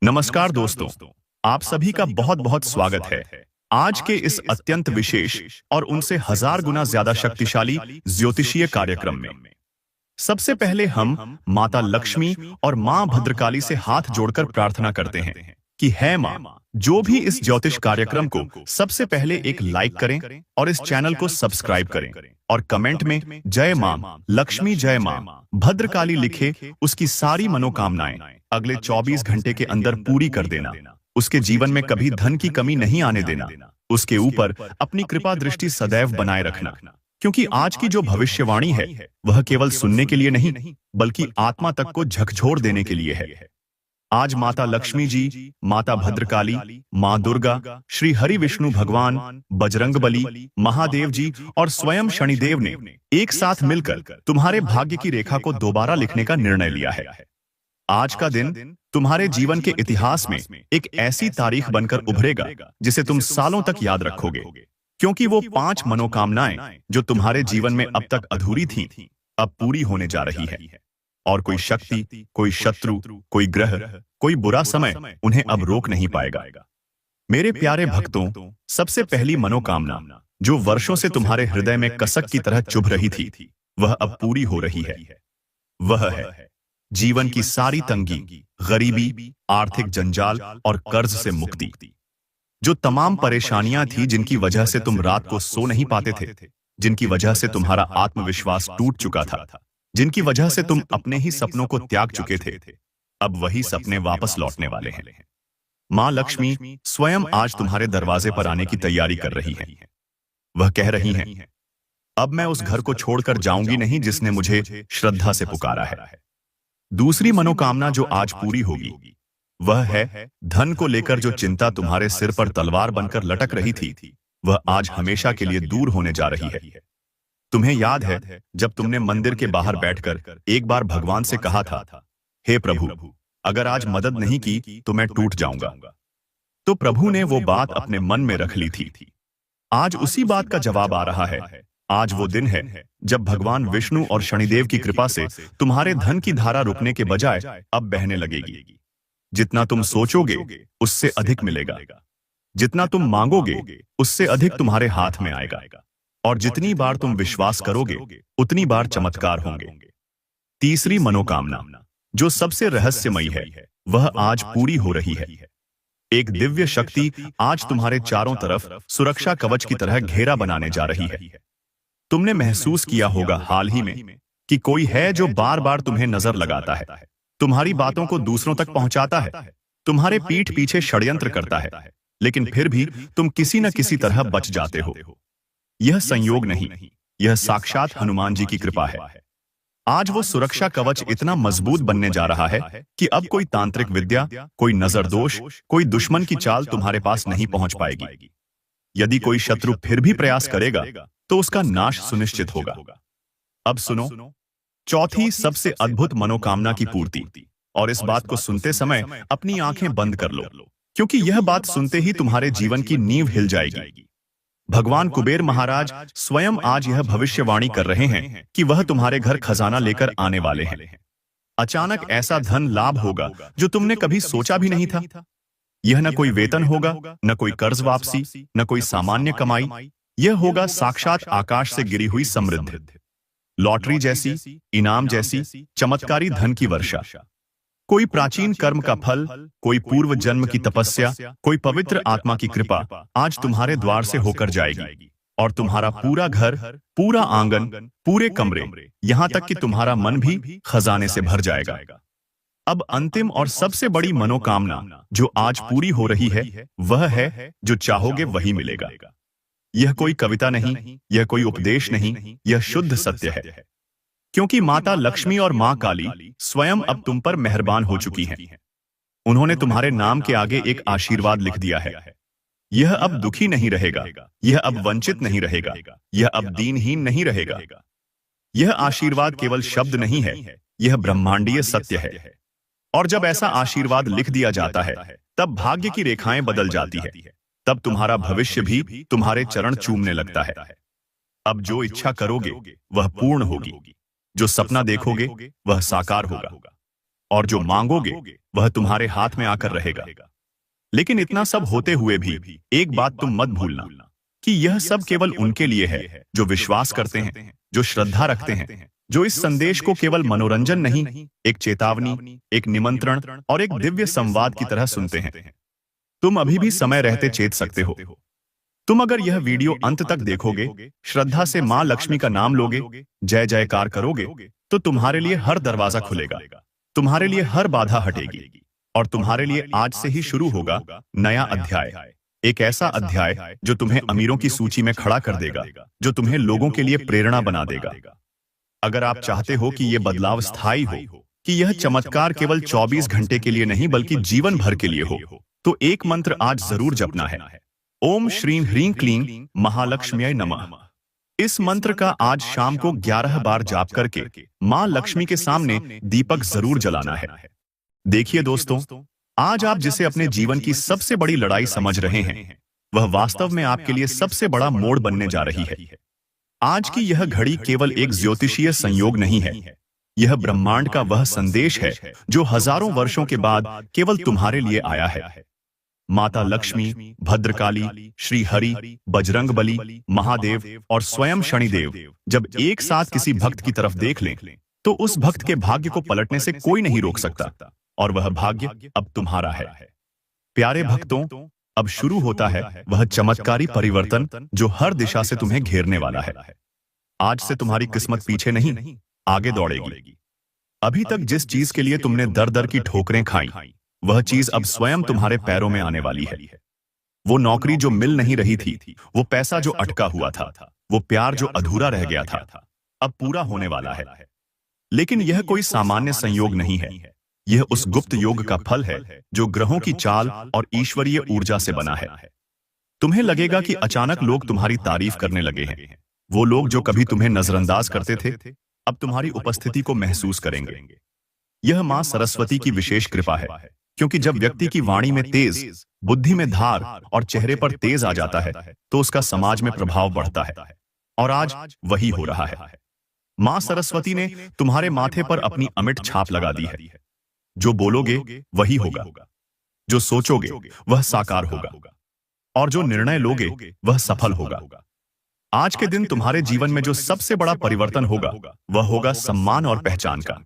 नमस्कार दोस्तों, आप सभी का बहुत बहुत स्वागत है। आज के इस अत्यंत विशेष और उनसे हजार गुना ज्यादा शक्तिशाली ज्योतिषीय कार्यक्रम में सबसे पहले हम माता लक्ष्मी और मां भद्रकाली से हाथ जोड़कर प्रार्थना करते हैं कि है मां, जो भी इस ज्योतिष कार्यक्रम को सबसे पहले एक लाइक करें और इस चैनल को सब्सक्राइब करें और कमेंट में जय मां लक्ष्मी जय मां भद्रकाली लिखे, उसकी सारी मनोकामनाएं अगले 24 घंटे के अंदर पूरी कर देना। उसके जीवन में कभी धन की कमी नहीं आने देना। उसके ऊपर अपनी कृपा दृष्टि सदैव बनाए रखना, क्योंकि आज की जो भविष्यवाणी है वह केवल सुनने के लिए नहीं बल्कि आत्मा तक को झकझोर देने के लिए है। आज माता लक्ष्मी जी, माता भद्रकाली, मां दुर्गा, श्री हरि विष्णु भगवान, बजरंगबली, महादेव जी और स्वयं शनिदेव ने एक साथ मिलकर तुम्हारे भाग्य की रेखा को दोबारा लिखने का निर्णय लिया है। आज का दिन तुम्हारे जीवन के इतिहास में एक ऐसी तारीख बनकर उभरेगा जिसे तुम सालों तक याद रखोगे, क्योंकि वो 5 मनोकामनाएं जो तुम्हारे जीवन में अब तक अधूरी थीं, अब पूरी होने जा रही है। और कोई शक्ति, कोई शत्रु, कोई ग्रह, कोई बुरा समय उन्हें अब रोक नहीं पाएगा। मेरे प्यारे भक्तों, सबसे पहली मनोकामना जो वर्षों से तुम्हारे हृदय में कसक की तरह चुभ रही थी, वह अब पूरी हो रही है। वह है जीवन की सारी तंगी, गरीबी, आर्थिक जंजाल और कर्ज से मुक्ति। जो तमाम परेशानियां थी जिनकी वजह से तुम रात को सो नहीं पाते थे, जिनकी वजह से तुम्हारा आत्मविश्वास टूट चुका था, जिनकी वजह से तुम अपने ही सपनों को त्याग चुके थे, अब वही सपने वापस लौटने वाले हैं। मां लक्ष्मी स्वयं आज तुम्हारे दरवाजे पर आने की तैयारी कर रही है। वह कह रही हैं, अब मैं उस घर को छोड़कर जाऊंगी नहीं जिसने मुझे श्रद्धा से पुकारा है। दूसरी मनोकामना जो आज पूरी होगी वह है धन को लेकर जो चिंता तुम्हारे सिर पर तलवार बनकर लटक रही थी, वह आज हमेशा के लिए दूर होने जा रही है। तुम्हें याद है जब तुमने मंदिर के बाहर बैठकर एक बार भगवान से कहा था, हे प्रभु, अगर आज मदद नहीं की तो मैं टूट जाऊंगा। तो प्रभु ने वो बात अपने मन में रख ली थी। आज उसी बात का जवाब आ रहा है। आज वो दिन है जब भगवान विष्णु और शनिदेव की कृपा से तुम्हारे धन की धारा रुकने के बजाय अब बहने लगेगी। जितना तुम सोचोगे उससे अधिक मिलेगा, जितना तुम मांगोगे उससे अधिक तुम्हारे हाथ में आएगा, और जितनी बार तुम विश्वास करोगे उतनी बार चमत्कार होंगे। तीसरी मनोकामना जो सबसे रहस्यमयी है वह आज पूरी हो रही है। एक दिव्य शक्ति आज तुम्हारे चारों तरफ सुरक्षा कवच की तरह घेरा बनाने जा रही है। तुमने महसूस किया होगा हाल ही में कि कोई है जो बार बार तुम्हें नजर लगाता है, तुम्हारी बातों को दूसरों तक पहुंचाता है, तुम्हारे पीठ पीछे षड्यंत्र करता है, लेकिन फिर भी तुम किसी न किसी तरह बच जाते हो। यह संयोग नहीं, यह साक्षात हनुमान जी की कृपा है। आज वो सुरक्षा कवच इतना मजबूत बनने जा रहा है कि अब कोई तांत्रिक विद्या, कोई नजर दोष, कोई दुश्मन की चाल तुम्हारे पास नहीं पहुंच पाएगी। यदि कोई शत्रु फिर भी प्रयास करेगा तो उसका नाश सुनिश्चित होगा। अब सुनो चौथी सबसे अद्भुत मनोकामना की पूर्ति, और इस बात को सुनते समय अपनी आंखें बंद कर लो, क्योंकि यह बात सुनते ही तुम्हारे जीवन की नींव हिल जाएगी। भगवान कुबेर महाराज स्वयं आज यह भविष्यवाणी कर रहे हैं कि वह तुम्हारे घर खजाना लेकर आने वाले हैं। अचानक ऐसा धन लाभ होगा जो तुमने कभी सोचा भी नहीं था। यह न कोई वेतन होगा, न कोई कर्ज वापसी, न कोई सामान्य कमाई, यह होगा साक्षात आकाश से गिरी हुई समृद्धि, लॉटरी जैसी, इनाम जैसी चमत्कारी धन की वर्षा। कोई प्राचीन कर्म का फल, कोई पूर्व जन्म की तपस्या, कोई पवित्र आत्मा की कृपा आज तुम्हारे द्वार से होकर जाएगी, और तुम्हारा पूरा घर, पूरा आंगन, पूरे कमरे, यहां तक कि तुम्हारा मन भी खजाने से भर जाएगा। अब अंतिम और सबसे बड़ी मनोकामना जो आज पूरी हो रही है वह है जो चाहोगे वही मिलेगा। यह कोई कविता नहीं, यह कोई उपदेश नहीं, यह शुद्ध सत्य है, क्योंकि माता लक्ष्मी और मां काली स्वयं अब तुम पर मेहरबान हो चुकी हैं। उन्होंने तुम्हारे नाम के आगे एक आशीर्वाद लिख दिया है। यह अब दुखी नहीं रहेगा, यह अब वंचित नहीं रहेगा, यह अब दीनहीन नहीं रहेगा। यह आशीर्वाद केवल शब्द नहीं है, यह ब्रह्मांडीय सत्य है। और जब ऐसा आशीर्वाद लिख दिया जाता है तब भाग्य की रेखाएं बदल जाती है, तब तुम्हारा भविष्य भी तुम्हारे चरण चूमने लगता है। अब जो इच्छा करोगे वह पूर्ण होगी, जो सपना देखोगे वह साकार होगा, और जो मांगोगे वह तुम्हारे हाथ में आकर रहेगा। लेकिन इतना सब होते हुए भी एक बात तुम मत भूलना कि यह सब केवल उनके लिए है जो विश्वास करते हैं, जो श्रद्धा रखते हैं, जो इस संदेश को केवल मनोरंजन नहीं, एक चेतावनी, एक निमंत्रण और एक दिव्य संवाद की तरह सुनते हैं। तुम अभी भी समय रहते चेत सकते हो। तुम अगर यह वीडियो अंत तक देखोगे, श्रद्धा से मां लक्ष्मी का नाम लोगे, जय जयकार करोगे, तो तुम्हारे लिए हर दरवाजा खुलेगा, तुम्हारे लिए हर बाधा हटेगी और तुम्हारे लिए आज से ही शुरू होगा नया अध्याय। एक ऐसा अध्याय जो तुम्हें अमीरों की सूची में खड़ा कर देगा, जो तुम्हें लोगों के लिए प्रेरणा बना देगा। अगर आप चाहते हो कि यह बदलाव स्थायी हो, कि यह चमत्कार केवल 24 घंटे के लिए नहीं बल्कि जीवन भर के लिए हो, तो एक मंत्र आज जरूर जपना है। ओम श्रीं ह्रीं क्लीं महालक्ष्म्यै नमः। इस मंत्र का आज शाम को 11 बार जाप करके मां लक्ष्मी के सामने दीपक जरूर जलाना है। देखिए दोस्तों, आज आप जिसे अपने जीवन की सबसे बड़ी लड़ाई समझ रहे हैं, वह वास्तव में आपके लिए सबसे बड़ा मोड़ बनने जा रही है। आज की यह घड़ी केवल एक ज्योतिषीय संयोग नहीं है, यह ब्रह्मांड का वह संदेश है जो हजारों वर्षों के बाद केवल तुम्हारे लिए आया है। माता लक्ष्मी, भद्रकाली, श्री हरि, बजरंगबली, महादेव और स्वयं शनिदेव जब एक साथ किसी भक्त की तरफ देख लें, तो उस भक्त के भाग्य को पलटने से कोई नहीं रोक सकता, और वह भाग्य अब तुम्हारा है। प्यारे भक्तों, अब शुरू होता है वह चमत्कारी परिवर्तन जो हर दिशा से तुम्हें घेरने वाला है। आज से तुम्हारी किस्मत पीछे नहीं, आगे दौड़ेगी। अभी तक जिस चीज के लिए तुमने दर दर की ठोकरें खाई, वह चीज अब स्वयं तुम्हारे पैरों में आने वाली है। वो नौकरी जो मिल नहीं रही थी, वो पैसा जो अटका हुआ था, वो प्यार जो अधूरा रह गया था, अब पूरा होने वाला है। लेकिन यह कोई सामान्य संयोग नहीं है, यह उस गुप्त योग का फल है जो ग्रहों की चाल और ईश्वरीय ऊर्जा से बना है। तुम्हें लगेगा कि अचानक लोग तुम्हारी तारीफ करने लगे हैं। वो लोग जो कभी तुम्हें नजरअंदाज करते थे, अब तुम्हारी उपस्थिति को महसूस करेंगे। यह मां सरस्वती की विशेष कृपा है, क्योंकि जब व्यक्ति की वाणी में तेज, बुद्धि में धार और चेहरे पर तेज आ जाता है, तो उसका समाज में प्रभाव बढ़ता है। और आज वही हो रहा है। मां सरस्वती ने तुम्हारे माथे पर अपनी अमिट छाप लगा दी है। जो बोलोगे वही होगा, जो सोचोगे वह साकार होगा, और जो निर्णय लोगे वह सफल होगा। आज के दिन तुम्हारे जीवन में जो सबसे बड़ा परिवर्तन होगा, वह होगा सम्मान और पहचान का।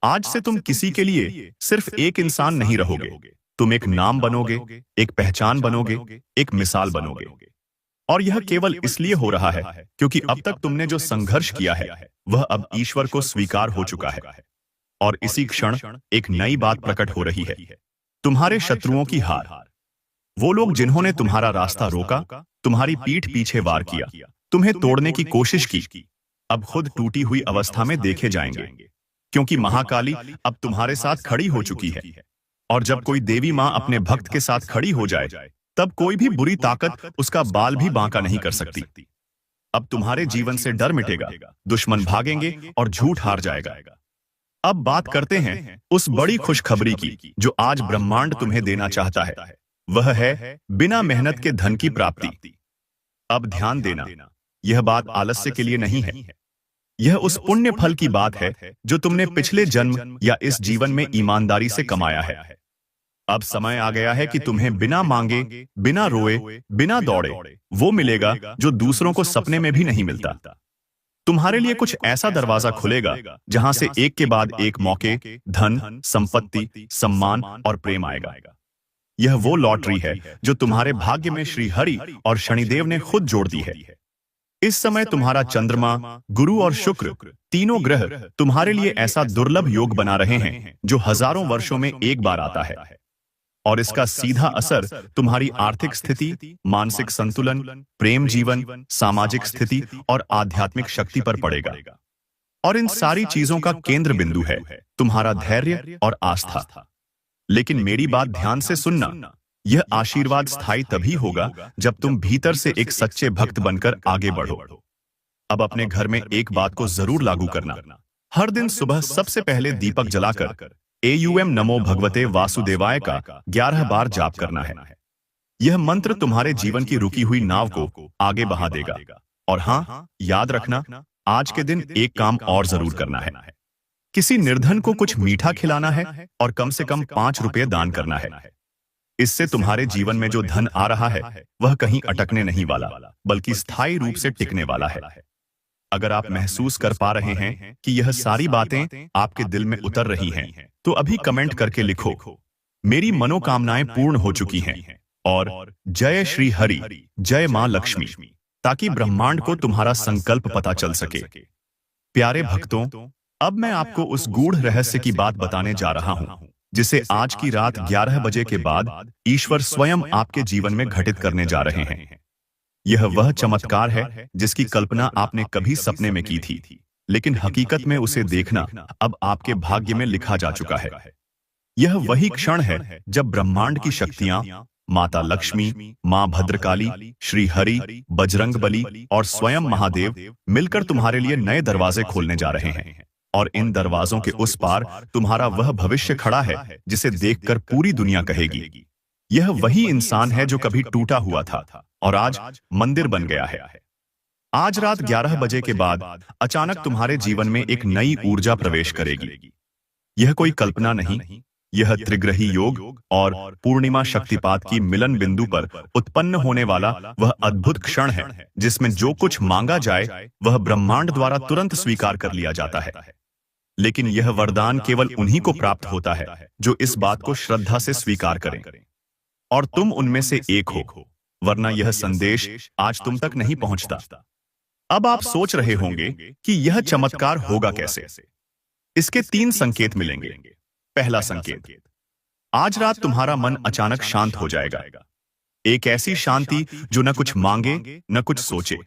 आज से तुम किसी के लिए सिर्फ एक इंसान नहीं रहोगे, तुम एक नाम बनोगे, एक पहचान बनोगे, एक मिसाल बनोगे। और यह केवल इसलिए हो रहा है क्योंकि अब तक तुमने जो संघर्ष किया है, वह अब ईश्वर को स्वीकार हो चुका है। और इसी क्षण एक नई बात प्रकट हो रही है, तुम्हारे शत्रुओं की हार। वो लोग जिन्होंने तुम्हारा रास्ता रोका, तुम्हारी पीठ पीछे वार किया, तुम्हें तोड़ने की कोशिश की, अब खुद टूटी हुई अवस्था में देखे जाएंगे, क्योंकि महाकाली अब तुम्हारे साथ खड़ी हो चुकी है। और जब कोई देवी मां अपने भक्त के साथ खड़ी हो जाए, तब कोई भी बुरी ताकत उसका बाल भी बांका नहीं कर सकती। अब तुम्हारे जीवन से डर मिटेगा, दुश्मन भागेंगे और झूठ हार जाएगा। अब बात करते हैं उस बड़ी खुशखबरी की जो आज ब्रह्मांड तुम्हें देना चाहता है। वह है बिना मेहनत के धन की प्राप्ति। अब ध्यान देना, यह बात आलस्य के लिए नहीं है, यह उस पुण्य फल की बात है जो तुमने पिछले जन्म या इस जीवन में ईमानदारी से कमाया है। अब समय आ गया है कि तुम्हें बिना मांगे, बिना रोए, बिना दौड़े वो मिलेगा जो दूसरों को सपने में भी नहीं मिलता। तुम्हारे लिए कुछ ऐसा दरवाजा खुलेगा जहां से एक के बाद एक मौके, धन, संपत्ति, सम्मान और प्रेम आएगा। यह वो लॉटरी है जो तुम्हारे भाग्य में श्री हरि और शनिदेव ने खुद जोड़ दी है। इस समय तुम्हारा चंद्रमा, गुरु और शुक्र, तीनों ग्रह तुम्हारे लिए ऐसा दुर्लभ योग बना रहे हैं जो हजारों वर्षों में एक बार आता है। और इसका सीधा असर तुम्हारी आर्थिक स्थिति, मानसिक संतुलन, प्रेम जीवन, सामाजिक स्थिति और आध्यात्मिक शक्ति पर पड़ेगा। और इन सारी चीजों का केंद्र बिंदु है तुम्हारा धैर्य और आस्था। लेकिन मेरी बात ध्यान से सुनना, यह आशीर्वाद स्थायी तभी होगा जब तुम भीतर से एक सच्चे भक्त बनकर आगे बढ़ो। अब अपने घर में एक बात को जरूर लागू करना, हर दिन सुबह सबसे पहले दीपक जलाकर एयूएम नमो भगवते वासुदेवाय का 11 बार जाप करना है। यह मंत्र तुम्हारे जीवन की रुकी हुई नाव को आगे बहा देगा। और हां, याद रखना, आज के दिन एक काम और जरूर करना है। किसी निर्धन को कुछ मीठा खिलाना है और कम से कम 5 रुपये दान करना है। इससे तुम्हारे जीवन में जो धन आ रहा है वह कहीं अटकने नहीं वाला, बल्कि स्थायी रूप से टिकने वाला है। अगर आप महसूस कर पा रहे हैं कि यह सारी बातें आपके दिल में उतर रही हैं, तो अभी कमेंट करके लिखो, मेरी मनोकामनाएं पूर्ण हो चुकी हैं और जय श्री हरि, जय मां लक्ष्मी, ताकि ब्रह्मांड को तुम्हारा संकल्प पता चल सके। प्यारे भक्तों, अब मैं आपको उस गूढ़ रहस्य की बात बताने जा रहा हूं, जिसे आज की रात 11 बजे के बाद ईश्वर स्वयं आपके जीवन में घटित करने जा रहे हैं। यह वह चमत्कार है जिसकी कल्पना आपने कभी सपने में की थी, लेकिन हकीकत में उसे देखना अब आपके भाग्य में लिखा जा चुका है। यह वही क्षण है जब ब्रह्मांड की शक्तियां, माता लक्ष्मी, मां भद्रकाली, श्री हरि, बजरंगबली और स्वयं महादेव मिलकर तुम्हारे लिए नए दरवाजे खोलने जा रहे हैं। और इन दरवाजों के उस पार तुम्हारा वह भविष्य खड़ा है जिसे देखकर पूरी दुनिया कहेगी, यह वही इंसान है जो कभी टूटा हुआ था और आज मंदिर बन गया है। आज रात 11 बजे के बाद अचानक तुम्हारे जीवन में एक नई ऊर्जा प्रवेश करेगी। यह कोई कल्पना नहीं, यह त्रिग्रही योग और पूर्णिमा शक्तिपात की मिलन बिंदु पर उत्पन्न होने वाला वह अद्भुत क्षण है जिसमें जो कुछ मांगा जाए वह ब्रह्मांड द्वारा तुरंत स्वीकार कर लिया जाता है। लेकिन यह वरदान केवल उन्हीं को प्राप्त होता है जो इस बात को श्रद्धा से स्वीकार करें, और तुम उनमें से एक हो, वरना यह संदेश आज तुम तक नहीं पहुंचता। अब आप सोच रहे होंगे कि यह चमत्कार होगा कैसे। इसके 3 संकेत मिलेंगे। पहला संकेत, आज रात तुम्हारा मन अचानक शांत हो जाएगा। एक ऐसी शांति जो न कुछ मांगे न कुछ सोचे।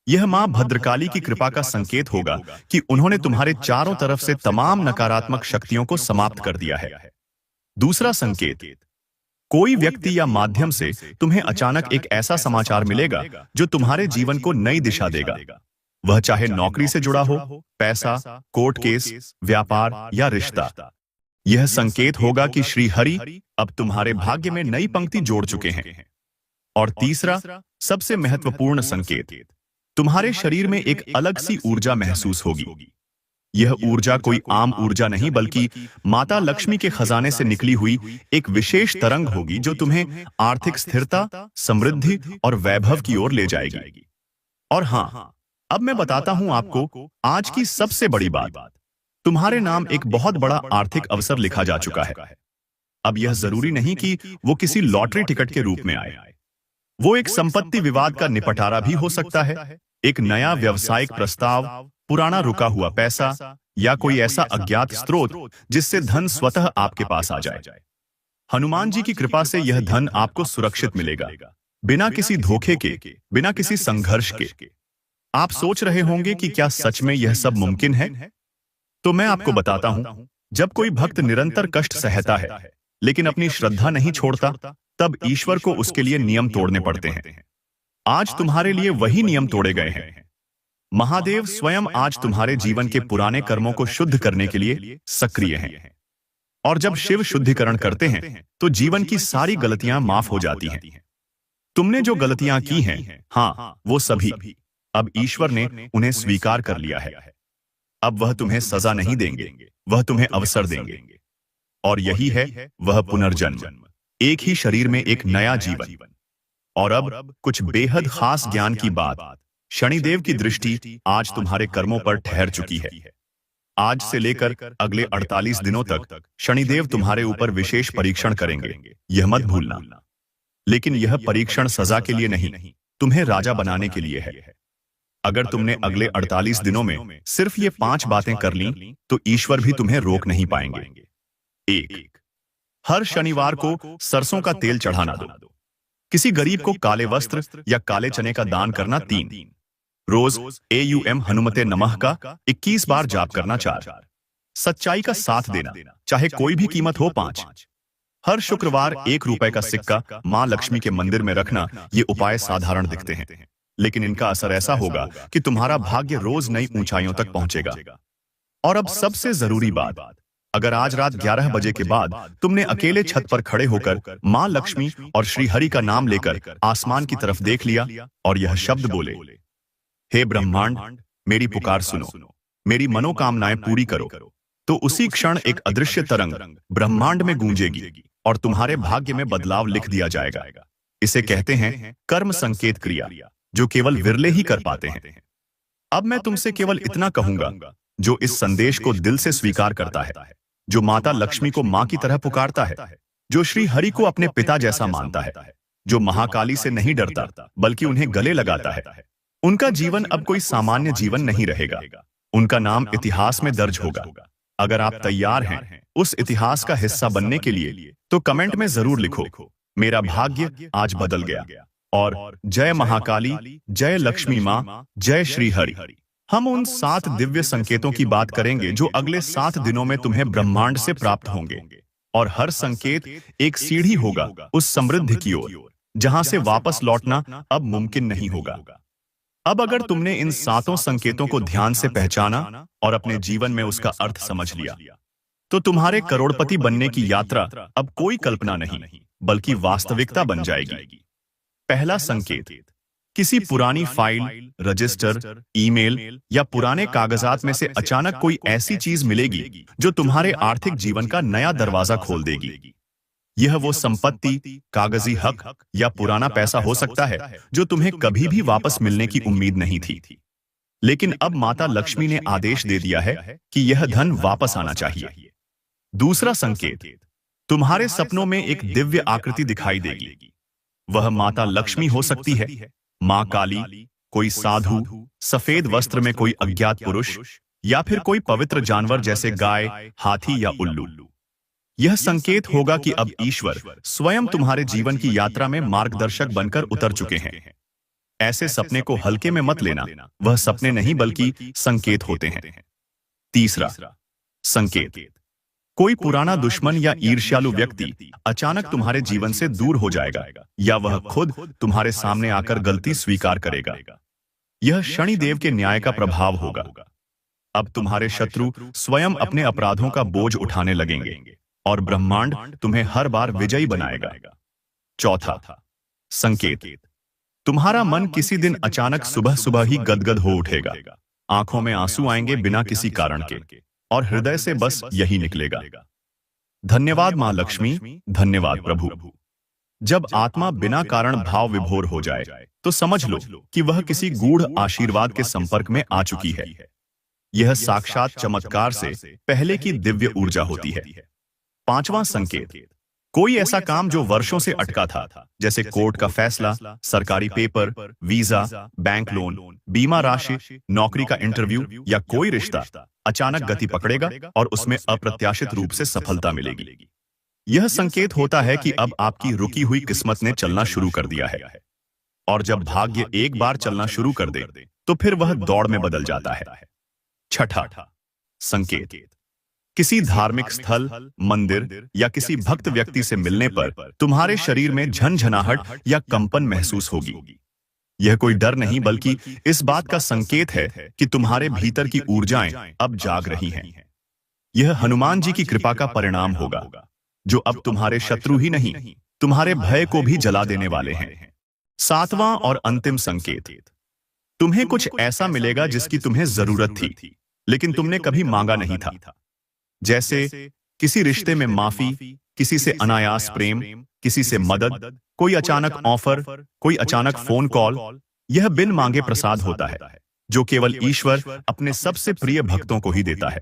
यह मां भद्रकाली की कृपा का संकेत होगा कि उन्होंने तुम्हारे चारों तरफ से तमाम नकारात्मक शक्तियों को समाप्त कर दिया है। दूसरा संकेत, कोई व्यक्ति या माध्यम से तुम्हें अचानक एक ऐसा समाचार मिलेगा जो तुम्हारे जीवन को नई दिशा देगा। वह चाहे नौकरी से जुड़ा हो, पैसा, कोर्ट केस, व्यापार या रिश्ता। यह संकेत होगा कि श्री हरि अब तुम्हारे भाग्य में नई पंक्ति जोड़ चुके हैं। और तीसरा, सबसे महत्वपूर्ण संकेत, तुम्हारे शरीर में एक अलग सी ऊर्जा महसूस होगी। यह ऊर्जा कोई आम ऊर्जा नहीं, बल्कि माता लक्ष्मी के खजाने से निकली हुई एक विशेष तरंग होगी जो तुम्हें आर्थिक स्थिरता, समृद्धि और वैभव की ओर ले जाएगी। और हाँ, अब मैं बताता हूं आपको आज की सबसे बड़ी बात, तुम्हारे नाम एक बहुत बड़ा आर्थिक अवसर लिखा जा चुका है। अब यह जरूरी नहीं कि वो किसी लॉटरी टिकट के रूप में आए। वो एक संपत्ति विवाद का निपटारा भी हो सकता है, एक नया व्यवसायिक प्रस्ताव, पुराना रुका हुआ पैसा या कोई ऐसा अज्ञात स्रोत जिससे धन स्वतः आपके पास आ जाए। हनुमान जी की कृपा से यह धन आपको सुरक्षित मिलेगा, बिना किसी धोखे के, बिना किसी संघर्ष के। आप सोच रहे होंगे कि क्या सच में यह सब मुमकिन है? तो मैं आपको बताता हूं, जब कोई भक्त निरंतर कष्ट सहता है लेकिन अपनी श्रद्धा नहीं छोड़ता, तब ईश्वर को उसके लिए नियम तोड़ने पड़ते हैं। आज तुम्हारे लिए वही नियम तोड़े गए हैं। महादेव स्वयं आज तुम्हारे जीवन के पुराने कर्मों को शुद्ध करने के लिए सक्रिय हैं। और जब शिव शुद्धिकरण करते हैं तो जीवन की सारी गलतियां माफ हो जाती हैं। तुमने जो गलतियां की हैं, हाँ, वो सभी अब ईश्वर ने उन्हें स्वीकार कर लिया है। अब वह तुम्हें सजा नहीं देंगे, वह तुम्हें अवसर देंगे। और यही है वह पुनर्जन्म, एक ही शरीर में एक नया जीवन। और अब कुछ बेहद खास ज्ञान की बात, शनिदेव की दृष्टि आज तुम्हारे कर्मों पर ठहर चुकी है। आज से लेकर अगले 48 दिनों तक शनिदेव तुम्हारे ऊपर विशेष परीक्षण करेंगे, यह मत भूलना। लेकिन यह परीक्षण सजा के लिए नहीं, तुम्हें राजा बनाने के लिए है। अगर तुमने अगले 48 दिनों में सिर्फ ये 5 बातें कर लीं, तो ईश्वर भी तुम्हें रोक नहीं पाएंगे। 1, हर शनिवार को सरसों का तेल चढ़ाना दो। किसी गरीब को काले वस्त्र या काले चने का दान करना। 3, रोज AUM हनुमते नमः का 21 बार जाप करना। 4, सच्चाई का साथ देना, चाहे कोई भी कीमत हो। 5, हर शुक्रवार 1 रुपए का सिक्का मां लक्ष्मी के मंदिर में रखना। ये उपाय साधारण दिखते हैं, लेकिन इनका असर ऐसा होगा कि तुम्हारा भाग्य रोज नई ऊंचाइयों तक पहुंचेगा। और अब सबसे जरूरी बात, अगर आज रात 11 बजे के बाद तुमने अकेले छत पर खड़े होकर मां लक्ष्मी और श्री हरि का नाम लेकर आसमान की तरफ देख लिया और यह शब्द बोले, हे ब्रह्मांड, मेरी पुकार सुनो, मेरी मनोकामनाएं पूरी करो, तो उसी क्षण एक अदृश्य तरंग ब्रह्मांड में गूंजेगी और तुम्हारे भाग्य में बदलाव लिख दिया जाएगा। इसे कहते हैं कर्म संकेत क्रिया, जो केवल विरले ही कर पाते हैं। अब मैं तुमसे केवल इतना कहूंगा, जो इस संदेश को दिल से स्वीकार करता है, जो माता लक्ष्मी को मां की तरह पुकारता है, जो श्री हरि को अपने पिता जैसा मानता है, जो महाकाली से नहीं डरता बल्कि उन्हें गले लगाता है, उनका जीवन अब कोई सामान्य जीवन नहीं रहेगा। उनका नाम इतिहास में दर्ज होगा। अगर आप तैयार हैं उस इतिहास का हिस्सा बनने के लिए, तो कमेंट में जरूर लिखो, मेरा भाग्य आज बदल गया, और जय महाकाली, जय लक्ष्मी मां, जय श्री हरि। हम उन 7 दिव्य संकेतों की बात करेंगे जो अगले 7 दिनों में तुम्हें ब्रह्मांड से प्राप्त होंगे, और हर संकेत एक सीढ़ी होगा उस समृद्धि की ओर, जहां से वापस लौटना अब मुमकिन नहीं होगा। अब अगर तुमने इन 7 संकेतों को ध्यान से पहचाना और अपने जीवन में उसका अर्थ समझ लिया, तो तुम्हारे करोड़पति बनने की यात्रा अब कोई कल्पना नहीं, बल्कि वास्तविकता बन जाएगी। पहला संकेत, किसी पुरानी फाइल, रजिस्टर, ईमेल या पुराने कागजात में से अचानक कोई ऐसी चीज मिलेगी जो तुम्हारे आर्थिक जीवन का नया दरवाजा खोल देगी। यह वो संपत्ति, कागजी हक या पुराना पैसा हो सकता है जो तुम्हें कभी भी वापस मिलने की उम्मीद नहीं थी। लेकिन अब माता लक्ष्मी ने आदेश दे दिया है कि यह धन वापस आना चाहिए। दूसरा संकेत, तुम्हारे सपनों में एक दिव्य आकृति दिखाई देगी। वह माता लक्ष्मी हो सकती है, मां काली, कोई साधु, सफेद वस्त्र में कोई अज्ञात पुरुष, या फिर कोई पवित्र जानवर जैसे गाय, हाथी या उल्लू। यह संकेत होगा कि अब ईश्वर स्वयं तुम्हारे जीवन की यात्रा में मार्गदर्शक बनकर उतर चुके हैं। ऐसे सपने को हल्के में मत लेना, वह सपने नहीं बल्कि संकेत होते हैं। तीसरा संकेत, कोई पुराना दुश्मन या ईर्ष्यालु व्यक्ति अचानक तुम्हारे जीवन से दूर हो जाएगा, या वह खुद तुम्हारे सामने आकर गलती स्वीकार करेगा। यह शनिदेव के न्याय का प्रभाव होगा। अब तुम्हारे शत्रु स्वयं अपने अपराधों का बोझ उठाने लगेंगे और ब्रह्मांड तुम्हें हर बार विजयी बनाएगा। चौथा संकेत, तुम्हारा मन किसी दिन अचानक सुबह सुबह ही गदगद हो उठेगा। आंखों में आंसू आएंगे बिना किसी कारण के, और हृदय से बस यही निकलेगा, धन्यवाद मां लक्ष्मी, धन्यवाद प्रभु। जब आत्मा बिना कारण भाव विभोर हो जाए, तो समझ लो कि वह किसी गूढ़ आशीर्वाद के संपर्क में आ चुकी है। यह साक्षात चमत्कार से पहले की दिव्य ऊर्जा होती है। पांचवां संकेत, कोई ऐसा काम जो वर्षों से अटका था, जैसे कोर्ट का फैसला, सरकारी पेपर, वीजा, बैंक लोन, बीमा राशि, नौकरी का इंटरव्यू या कोई रिश्ता, अचानक गति पकड़ेगा और उसमें अप्रत्याशित रूप से सफलता मिलेगी। यह संकेत होता है कि अब आपकी रुकी हुई किस्मत ने चलना शुरू कर दिया है, और जब भाग्य एक बार चलना शुरू कर दे, तो फिर वह दौड़ में बदल जाता है। छठा संकेत, किसी धार्मिक स्थल, मंदिर या किसी भक्त व्यक्ति से मिलने पर तुम्हारे शरीर में झनझनाहट या कंपन महसूस होगी। यह कोई डर नहीं, बल्कि इस बात का संकेत है कि तुम्हारे भीतर की ऊर्जाएं अब जाग रही हैं। यह हनुमान जी की कृपा का परिणाम होगा, जो अब तुम्हारे शत्रु ही नहीं, तुम्हारे भय को भी जला देने वाले हैं। सातवां और अंतिम संकेत, तुम्हें कुछ ऐसा मिलेगा जिसकी तुम्हें जरूरत थी, लेकिन तुमने कभी मांगा नहीं था। जैसे किसी रिश्ते में माफी, किसी से अनायास प्रेम, किसी से मदद, कोई अचानक ऑफर, कोई अचानक फोन कॉल। यह बिन मांगे प्रसाद होता है, जो केवल ईश्वर अपने सबसे प्रिय भक्तों को ही देता है।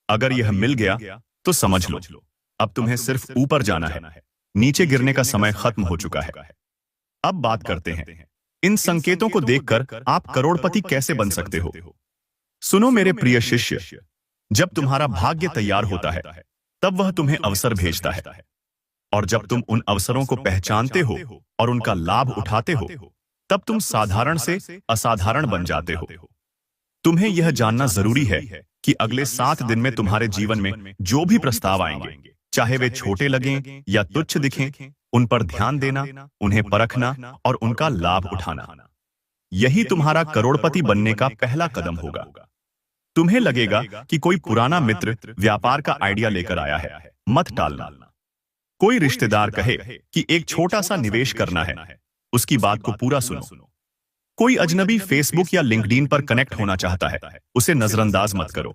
अगर यह मिल गया तो समझ लो, अब तुम्हें सिर्फ ऊपर जाना है, नीचे गिरने का समय खत्म हो चुका है। अब बात करते हैं इन संकेतों को देखकर आप करोड़पति कैसे बन सकते हो। सुनो मेरे प्रिय शिष्य, जब तुम्हारा भाग्य तैयार होता है, तब वह तुम्हें अवसर भेजता है, और जब तुम उन अवसरों को पहचानते हो और उनका लाभ उठाते हो, तब तुम साधारण से असाधारण बन जाते हो। तुम्हें यह जानना जरूरी है कि अगले 7 दिन में तुम्हारे जीवन में जो भी प्रस्ताव आएंगे, चाहे वे छोटे लगें या तुच्छ दिखें, उन पर ध्यान देना, उन्हें परखना और उनका लाभ उठाना। यही तुम्हारा करोड़पति बनने का पहला कदम होगा। तुम्हें लगेगा कि कोई पुराना मित्र व्यापार का आइडिया लेकर आया है, मत टालना। कोई रिश्तेदार कहे कि एक छोटा सा निवेश करना है, उसकी बात को पूरा सुनो। कोई अजनबी फेसबुक या लिंक्डइन पर कनेक्ट होना चाहता है, उसे नजरअंदाज मत करो,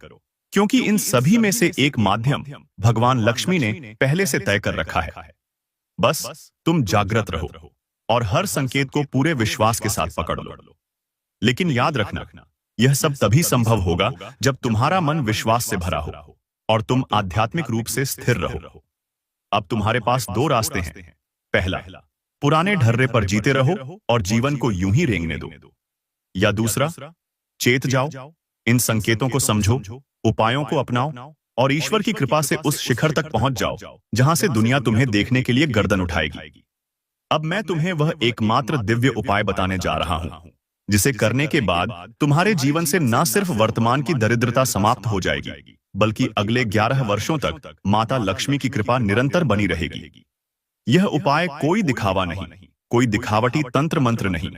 क्योंकि इन सभी में से एक माध्यम भगवान लक्ष्मी ने पहले से तय कर रखा है। बस तुम जागृत रहो और हर संकेत को पूरे विश्वास के साथ पकड़ लो। लेकिन याद रखना, यह सब तभी संभव होगा जब तुम्हारा मन विश्वास से भरा हो और तुम आध्यात्मिक रूप से स्थिर रहो। अब तुम्हारे पास दो रास्ते हैं। पहला, पुराने ढर्रे पर जीते रहो और जीवन को यूं ही रेंगने दो। या दूसरा, चेत जाओ, इन संकेतों को समझो, उपायों को अपनाओ और ईश्वर की कृपा से उस शिखर तक पहुंच जाओ जहां से दुनिया तुम्हें देखने के लिए गर्दन उठाएगी। अब मैं तुम्हें वह एकमात्र दिव्य उपाय बताने जा रहा हूं, जिसे करने के बाद तुम्हारे जीवन से न सिर्फ वर्तमान की दरिद्रता समाप्त हो जाएगी, बल्कि अगले 11 वर्षों तक माता लक्ष्मी की कृपा निरंतर बनी रहेगी। यह उपाय कोई दिखावा नहीं, कोई दिखावटी तंत्र मंत्र नहीं।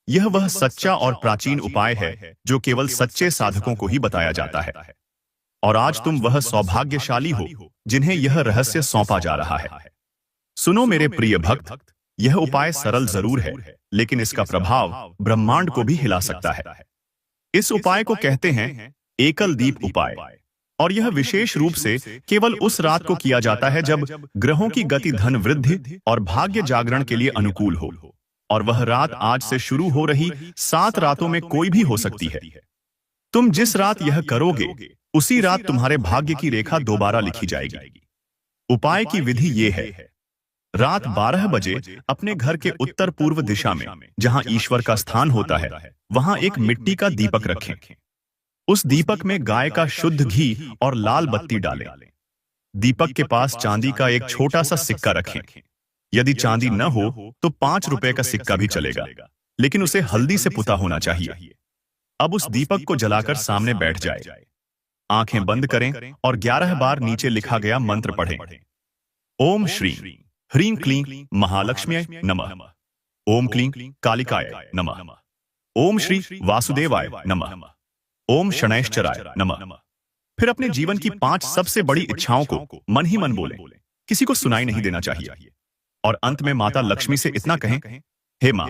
यह वह सच्चा और प्राचीन उपाय है जो केवल सच्चे साधकों को ही बताया जाता है। और आज तुम वह सौभाग्यशाली हो जिन्हें यह रहस्य सौंपा जा रहा है। सुनो मेरे प्रिय भक्त, यह उपाय सरल जरूर है, लेकिन इसका प्रभाव ब्रह्मांड को भी हिला सकता है। इस उपाय को कहते हैं एकल दीप उपाय, और यह विशेष रूप से केवल उस रात को किया जाता है जब ग्रहों की गति धन वृद्धि और भाग्य जागरण के लिए अनुकूल हो। और वह रात आज से शुरू हो रही 7 रातों में कोई भी हो सकती है। तुम जिस रात यह करोगे, उसी रात तुम्हारे भाग्य की रेखा दोबारा लिखी जाएगी। उपाय की विधि ये है, रात 12 बजे अपने घर के उत्तर पूर्व दिशा में, जहां ईश्वर का स्थान होता है, वहां एक मिट्टी का दीपक रखें। उस दीपक में गाय का शुद्ध घी और लाल बत्ती डालें। दीपक के पास चांदी का एक छोटा सा सिक्का रखें। यदि चांदी न हो तो 5 रुपए का सिक्का भी चलेगा, लेकिन उसे हल्दी से पुता होना चाहिए। अब उस दीपक को जलाकर सामने बैठ जाए, आंखें बंद करें और 11 बार नीचे लिखा गया मंत्र पढ़ें। ओम श्री ह्रीं क्लीं महालक्ष्म्यै नमः। ओम क्लीं कालिकाय नमः। ओम श्री वासुदेवाय नमः। ओम शनैश्चराय नमः। फिर अपने जीवन की 5 सबसे बड़ी इच्छाओं को मन ही मन बोलें, किसी को सुनाई नहीं देना चाहिए। और अंत में माता लक्ष्मी से इतना कहें, हे मां,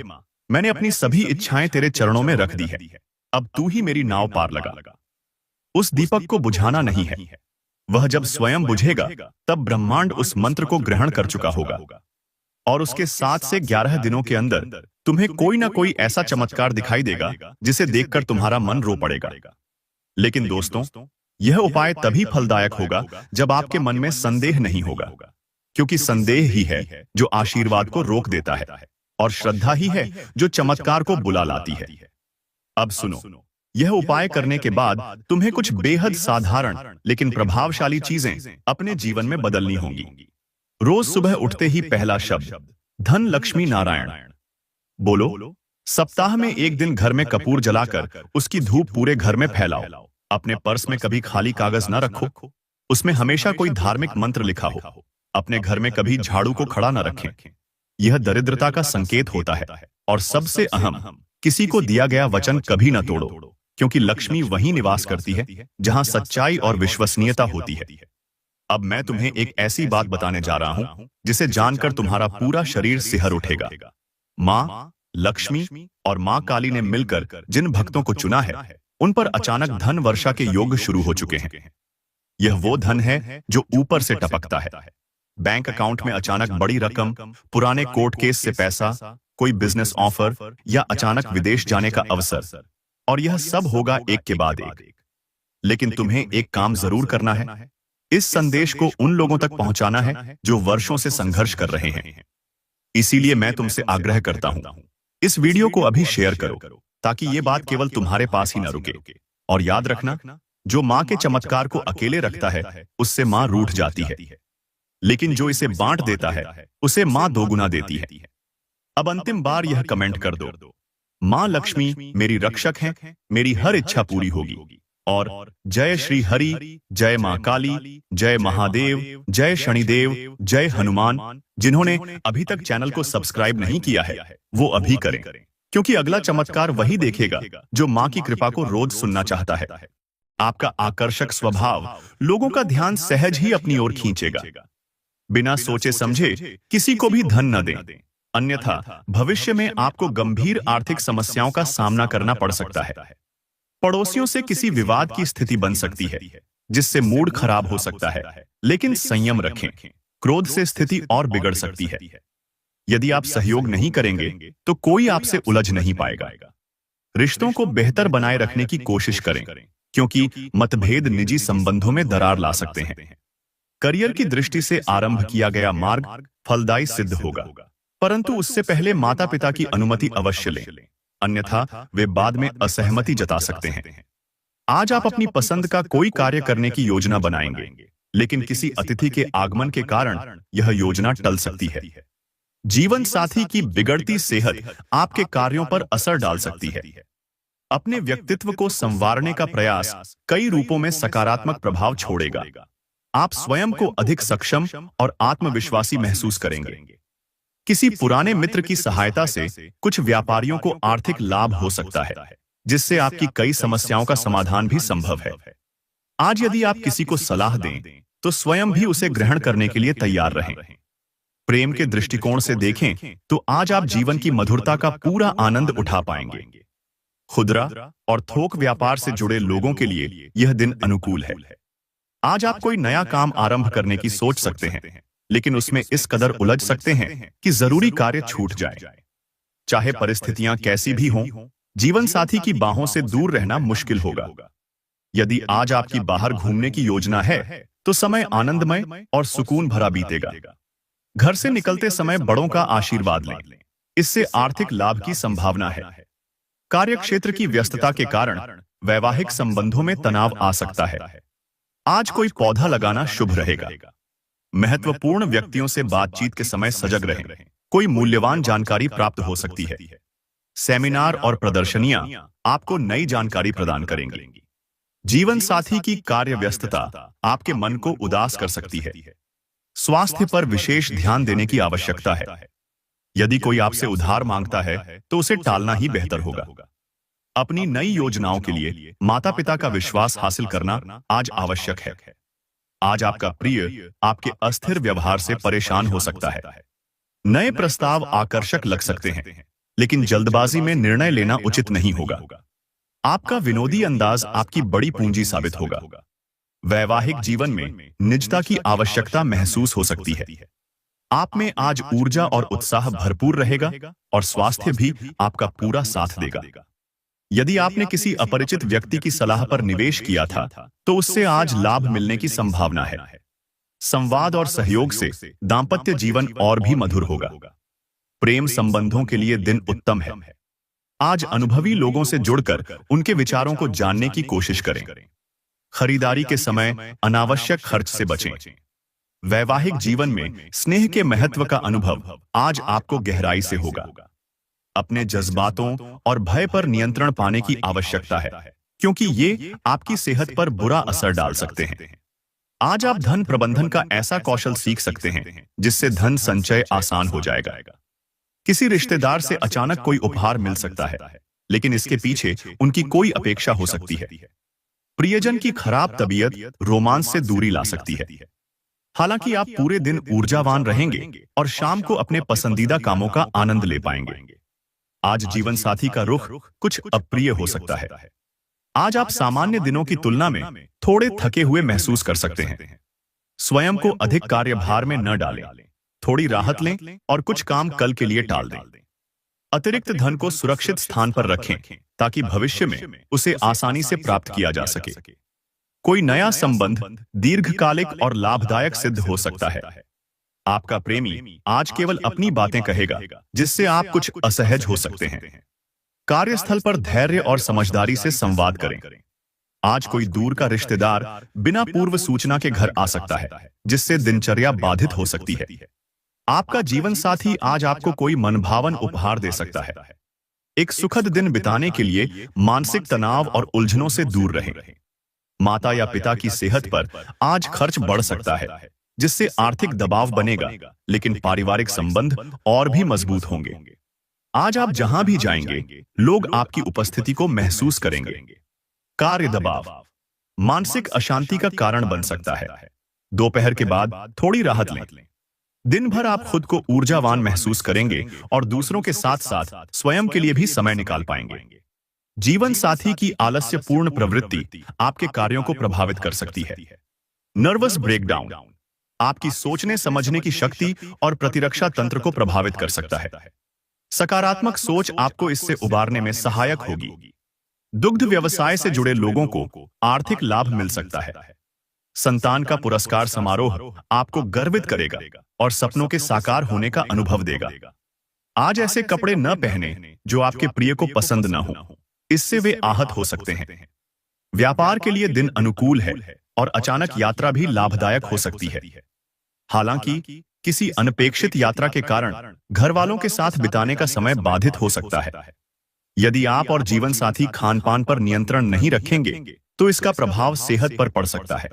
मैंने अपनी सभी इच्छाएं तेरे चरणों में रख दी है, अब तू ही मेरी नाव पार लगा। उस दीपक को बुझाना नहीं है, वह जब स्वयं बुझेगा तब ब्रह्मांड उस मंत्र को ग्रहण कर चुका होगा। और उसके 7 से 11 दिनों के अंदर तुम्हें कोई ना कोई ऐसा चमत्कार दिखाई देगा जिसे देखकर तुम्हारा मन रो पड़ेगा। लेकिन दोस्तों, यह उपाय तभी फलदायक होगा जब आपके मन में संदेह नहीं होगा, क्योंकि संदेह ही है जो आशीर्वाद को रोक देता है, और श्रद्धा ही है जो चमत्कार को बुला लाती है। अब सुनो, यह उपाय करने के बाद तुम्हें कुछ बेहद साधारण लेकिन प्रभावशाली चीजें अपने जीवन में बदलनी होंगी। रोज सुबह उठते ही पहला शब्द धन लक्ष्मी नारायण बोलो। सप्ताह में एक दिन घर में कपूर जलाकर उसकी धूप पूरे घर में फैलाओ। अपने पर्स में कभी खाली कागज न रखो, उसमें हमेशा कोई धार्मिक मंत्र लिखा हो। अपने घर में कभी झाड़ू को खड़ा न रखें, यह दरिद्रता का संकेत होता है। और सबसे अहम, किसी को दिया गया वचन कभी न तोड़ो, क्योंकि लक्ष्मी वहीं निवास करती है जहां सच्चाई और विश्वसनीयता होती है। अब मैं तुम्हें एक ऐसी बात बताने जा रहा हूं जिसे जानकर तुम्हारा पूरा शरीर सिहर उठेगा। मां लक्ष्मी और मां काली ने मिलकर जिन भक्तों को चुना है, उन पर अचानक धन वर्षा के योग शुरू हो चुके हैं। यह वो धन है जो ऊपर से टपकता है। बैंक अकाउंट में अचानक बड़ी रकम, पुराने कोर्ट केस से पैसा, कोई बिजनेस ऑफर या अचानक विदेश जाने का अवसर। और यह सब होगा एक के बाद एक। लेकिन तुम्हें एक काम जरूर करना है, इस संदेश को उन लोगों तक पहुंचाना है जो वर्षों से संघर्ष कर रहे हैं। इसीलिए मैं तुमसे आग्रह करता हूं, इस वीडियो को अभी शेयर करो, ताकि ये बात केवल तुम्हारे पास ही न रुके। और याद रखना, जो मां के चमत्कार को अकेले रखता है, उससे मां रूठ जाती है, लेकिन जो इसे बांट देता है, उसे मां दोगुना देती है। अब अंतिम बार यह कमेंट कर दो, मां लक्ष्मी मेरी रक्षक हैं, मेरी हर इच्छा पूरी होगी। और जय श्री हरि, जय मां काली, जय महादेव, जय शनिदेव, जय हनुमान। जिन्होंने अभी तक चैनल को सब्सक्राइब नहीं किया है, वो अभी करें, क्योंकि अगला चमत्कार वही देखेगा जो मां की कृपा को रोज सुनना चाहता है। आपका आकर्षक स्वभाव लोगों का ध्यान सहज ही अपनी ओर खींचेगा। बिना सोचे समझे किसी को भी धन न दें, अन्यथा भविष्य में आपको गंभीर आर्थिक समस्याओं का सामना करना पड़ सकता है। पड़ोसियों से किसी विवाद की स्थिति बन सकती है, जिससे मूड खराब हो सकता है। लेकिन संयम रखें, क्रोध से स्थिति और बिगड़ सकती है। यदि आप सहयोग नहीं करेंगे तो कोई आपसे उलझ नहीं पाएगा। रिश्तों को बेहतर बनाए रखने की कोशिश करें, क्योंकि मतभेद निजी संबंधों में दरार ला सकते हैं। करियर की दृष्टि से आरंभ किया गया मार्ग फलदायी सिद्ध होगा, परंतु उससे पहले माता पिता की अनुमति अवश्य लें, अन्यथा वे बाद में असहमति जता सकते हैं। आज आप अपनी पसंद का कोई कार्य करने की योजना बनाएंगे, लेकिन किसी अतिथि के आगमन के कारण यह योजना टल सकती है। जीवन साथी की बिगड़ती सेहत आपके कार्यों पर असर डाल सकती है। अपने व्यक्तित्व को संवारने का प्रयास कई रूपों में सकारात्मक प्रभाव छोड़ेगा। आप स्वयं को अधिक सक्षम और आत्मविश्वासी महसूस करेंगे। किसी पुराने मित्र की सहायता से कुछ व्यापारियों को आर्थिक लाभ हो सकता है, जिससे आपकी कई समस्याओं का समाधान भी संभव है। आज यदि आप किसी को सलाह दें, तो स्वयं भी उसे ग्रहण करने के लिए तैयार रहें। प्रेम के दृष्टिकोण से देखें तो आज आप जीवन की मधुरता का पूरा आनंद उठा पाएंगे। खुदरा और थोक व्यापार से जुड़े लोगों के लिए यह दिन अनुकूल है। आज आप कोई नया काम आरंभ करने की सोच सकते हैं, लेकिन उसमें इस कदर उलझ सकते हैं कि जरूरी कार्य छूट जाए। चाहे परिस्थितियां कैसी भी हों, जीवन साथी की बाहों से दूर रहना मुश्किल होगा। यदि आज आपकी बाहर घूमने की योजना है, तो समय आनंदमय और सुकून भरा बीतेगा। घर से निकलते समय बड़ों का आशीर्वाद लें, इससे आर्थिक लाभ की संभावना है। कार्यक्षेत्र की व्यस्तता के कारण वैवाहिक संबंधों में तनाव आ सकता है। आज कोई पौधा लगाना शुभ रहेगा। महत्वपूर्ण व्यक्तियों से बातचीत के समय सजग रहें, कोई मूल्यवान जानकारी प्राप्त हो सकती है। सेमिनार और प्रदर्शनियां आपको नई जानकारी प्रदान करेंगी। जीवन साथी की कार्य व्यस्तता आपके मन को उदास कर सकती है। स्वास्थ्य पर विशेष ध्यान देने की आवश्यकता है। यदि कोई आपसे उधार मांगता है तो उसे टालना ही बेहतर होगा। अपनी नई योजनाओं के लिए माता पिता का विश्वास हासिल करना आज आवश्यक है। आज आपका प्रिय आपके अस्थिर व्यवहार से परेशान हो सकता है। नए प्रस्ताव आकर्षक लग सकते हैं, लेकिन जल्दबाजी में निर्णय लेना उचित नहीं होगा। आपका विनोदी अंदाज आपकी बड़ी पूंजी साबित होगा। वैवाहिक जीवन में निजता की आवश्यकता महसूस हो सकती है। आप में आज ऊर्जा और उत्साह भरपूर रहेगा और स्वास्थ्य भी आपका पूरा साथ देगा। यदि आपने किसी अपरिचित व्यक्ति की सलाह पर निवेश किया था, तो उससे आज लाभ मिलने की संभावना है। संवाद और सहयोग से दांपत्य जीवन और भी मधुर होगा। प्रेम संबंधों के लिए दिन उत्तम है। आज अनुभवी लोगों से जुड़कर उनके विचारों को जानने की कोशिश करें। खरीदारी के समय अनावश्यक खर्च से बचें। वैवाहिक जीवन में स्नेह के महत्व का अनुभव आज आपको गहराई से होगा। अपने जज्बातों और भय पर नियंत्रण पाने की आवश्यकता है, क्योंकि ये आपकी सेहत पर बुरा असर डाल सकते हैं। आज आप धन प्रबंधन का ऐसा कौशल सीख सकते हैं जिससे धन संचय आसान हो जाएगा। किसी रिश्तेदार से अचानक कोई उपहार मिल सकता है, लेकिन इसके पीछे उनकी कोई अपेक्षा हो सकती है। प्रियजन की खराब तबीयत रोमांस से दूरी ला सकती है। हालांकि आप पूरे दिन ऊर्जावान रहेंगे और शाम को अपने पसंदीदा कामों का आनंद ले पाएंगे। आज जीवन साथी का रुख कुछ अप्रिय हो सकता है। आज आप सामान्य दिनों की तुलना में थोड़े थके हुए महसूस कर सकते हैं। स्वयं को अधिक कार्यभार में न डालें, थोड़ी राहत लें और कुछ काम कल के लिए टाल दें। अतिरिक्त धन को सुरक्षित स्थान पर रखें ताकि भविष्य में उसे आसानी से प्राप्त किया जा सके। कोई नया संबंध दीर्घकालिक और लाभदायक सिद्ध हो सकता है। आपका प्रेमी आज केवल अपनी बातें कहेगा, जिससे आप कुछ असहज हो सकते हैं। कार्यस्थल पर धैर्य और समझदारी से संवाद करें। आज कोई दूर का रिश्तेदार बिना पूर्व सूचना के घर आ सकता है, जिससे दिनचर्या बाधित हो सकती है। आपका जीवन साथी आज आपको कोई मनभावन उपहार दे सकता है। एक सुखद दिन बिताने के लिए मानसिक तनाव और उलझनों से दूर रहें। माता या पिता की सेहत पर आज खर्च बढ़ सकता है, जिससे आर्थिक दबाव बनेगा, लेकिन पारिवारिक संबंध और भी मजबूत होंगे। आज आप जहां भी जाएंगे, लोग आपकी उपस्थिति को महसूस करेंगे। कार्य दबाव मानसिक अशांति का कारण बन सकता है। दोपहर के बाद थोड़ी राहत लें। दिन भर आप खुद को ऊर्जावान महसूस करेंगे और दूसरों के साथ साथ स्वयं के लिए भी समय निकाल पाएंगे। जीवन साथी की आलस्यपूर्ण प्रवृत्ति आपके कार्यों को प्रभावित कर सकती है। नर्वस ब्रेकडाउन आपकी सोचने समझने की शक्ति और प्रतिरक्षा तंत्र को प्रभावित कर सकता है। सकारात्मक सोच आपको इससे उबारने में सहायक होगी। दुग्ध व्यवसाय से जुड़े लोगों को आर्थिक लाभ मिल सकता है। संतान का पुरस्कार समारोह आपको गर्वित करेगा और सपनों के साकार होने का अनुभव देगा। आज ऐसे कपड़े न पहने जो आपके प्रिय को पसंद न हो, इससे वे आहत हो सकते हैं। व्यापार के लिए दिन अनुकूल है और अचानक यात्रा भी लाभदायक हो सकती है। हालांकि किसी अनपेक्षित यात्रा के कारण घर वालों के साथ बिताने का समय बाधित हो सकता है। यदि आप और जीवन साथी खान पान पर नियंत्रण नहीं रखेंगे तो इसका प्रभाव सेहत पर पड़ सकता है।